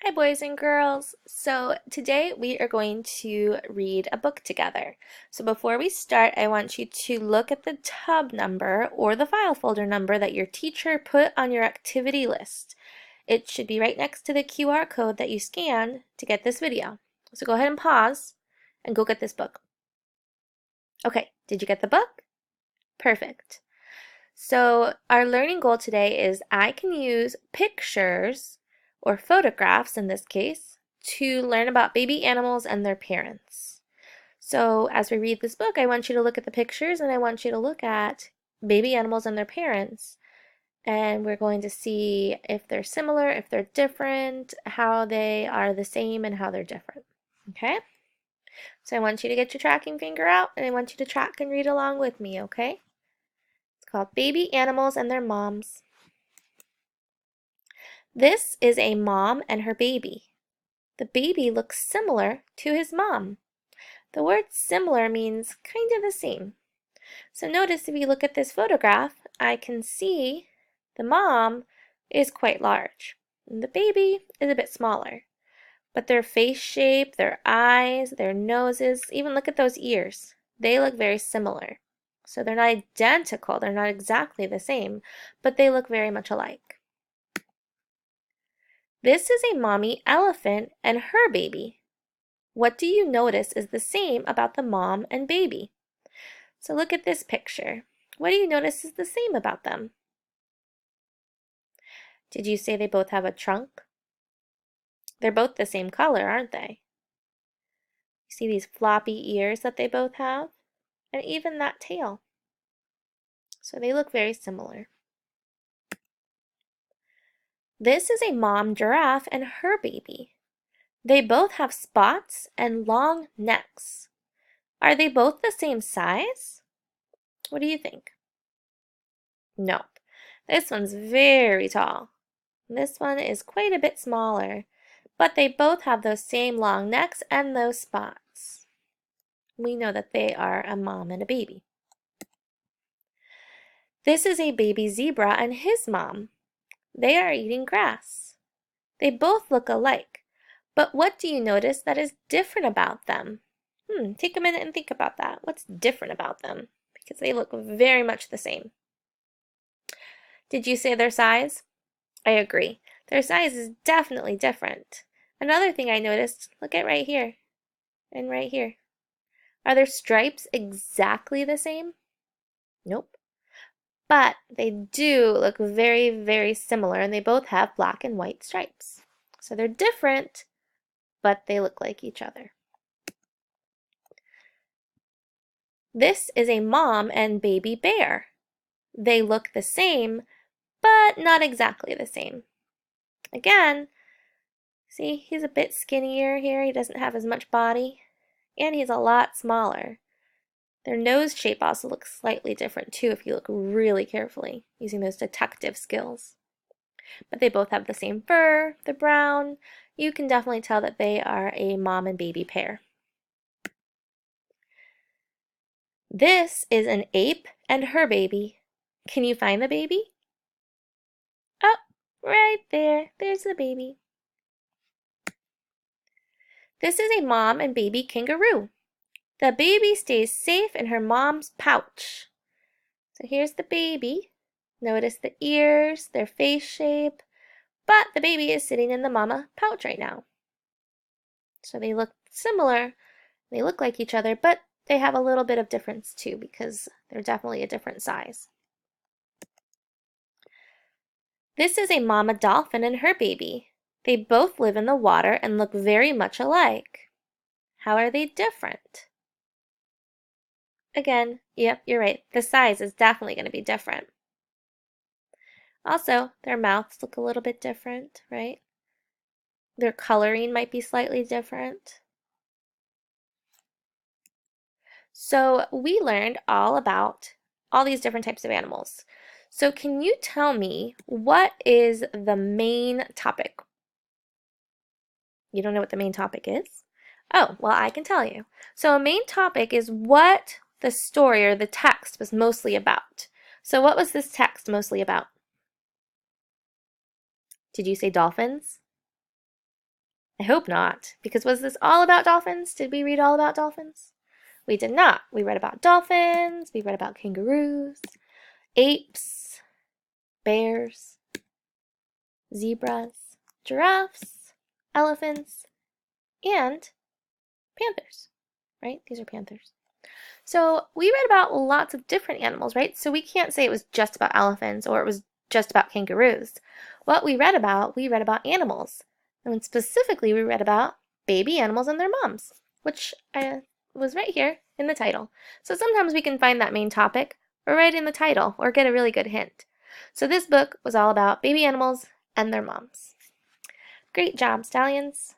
Hi, boys and girls. So today we are going to read a book together. So before we start, I want you to look at the tub number or the file folder number that your teacher put on your activity list. It should be right next to the QR code that you scanned to get this video. So go ahead and pause and go get this book. Okay, did you get the book? Perfect. So our learning goal today is I can use pictures or photographs in this case to learn about baby animals and their parents. So as we read this book, I want you to look at the pictures and I want you to look at baby animals and their parents. And we're going to see if they're similar, if they're different, how they are the same, and how they're different. Okay? So I want you to get your tracking finger out and I want you to track and read along with me, okay? It's called Baby Animals and Their Moms. This is a mom and her baby. The baby looks similar to his mom. The word similar means kind of the same. So notice if you look at this photograph, I can see the mom is quite large and the baby is a bit smaller. But their face shape, their eyes, their noses, even look at those ears. They look very similar. So they're not identical, they're not exactly the same, but they look very much alike. This is a mommy elephant and her baby. What do you notice is the same about the mom and baby? So look at this picture. What do you notice is the same about them? Did you say they both have a trunk? They're both the same color, aren't they? You see these floppy ears that they both have? And even that tail. So they look very similar. This is a mom giraffe and her baby. They both have spots and long necks. Are they both the same size? What do you think? Nope. This one's very tall. This one is quite a bit smaller, but they both have those same long necks and those spots. We know that they are a mom and a baby. This is a baby zebra and his mom. They are eating grass. They both look alike, but what do you notice that is different about them? Take a minute and think about that. What's different about them? Because they look very much the same. Did you say their size? I agree. Their size is definitely different. Another thing I noticed, look at right here and right here. Are their stripes exactly the same? Nope. But they do look very, very similar and they both have black and white stripes. So they're different, but they look like each other. This is a mom and baby bear. They look the same, but not exactly the same. Again, see, he's a bit skinnier here. He doesn't have as much body, and he's a lot smaller. Their nose shape also looks slightly different too if you look really carefully using those detective skills. But they both have the same fur, the brown. You can definitely tell that they are a mom and baby pair. This is an ape and her baby. Can you find the baby? Oh, right there. There's the baby. This is a mom and baby kangaroo. The baby stays safe in her mom's pouch. So here's the baby. Notice the ears, their face shape, but the baby is sitting in the mama pouch right now. So they look similar, they look like each other, but they have a little bit of difference too because they're definitely a different size. This is a mama dolphin and her baby. They both live in the water and look very much alike. How are they different? Again, yep, you're right. The size is definitely going to be different. Also, their mouths look a little bit different, right? Their coloring might be slightly different. So we learned all about all these different types of animals. So can you tell me what is the main topic? You don't know what the main topic is? Oh, well, I can tell you. So a main topic is what the story or the text was mostly about. So what was this text mostly about? Did you say dolphins? I hope not, because was this all about dolphins? Did we read all about dolphins? We did not. We read about dolphins, we read about kangaroos, apes, bears, zebras, giraffes, elephants, and panthers, right? These are panthers. So we read about lots of different animals, right? So we can't say it was just about elephants or it was just about kangaroos. What we read about animals. And specifically, we read about baby animals and their moms, which was right here in the title. So sometimes we can find that main topic or right in the title or get a really good hint. So this book was all about baby animals and their moms. Great job, Stallions!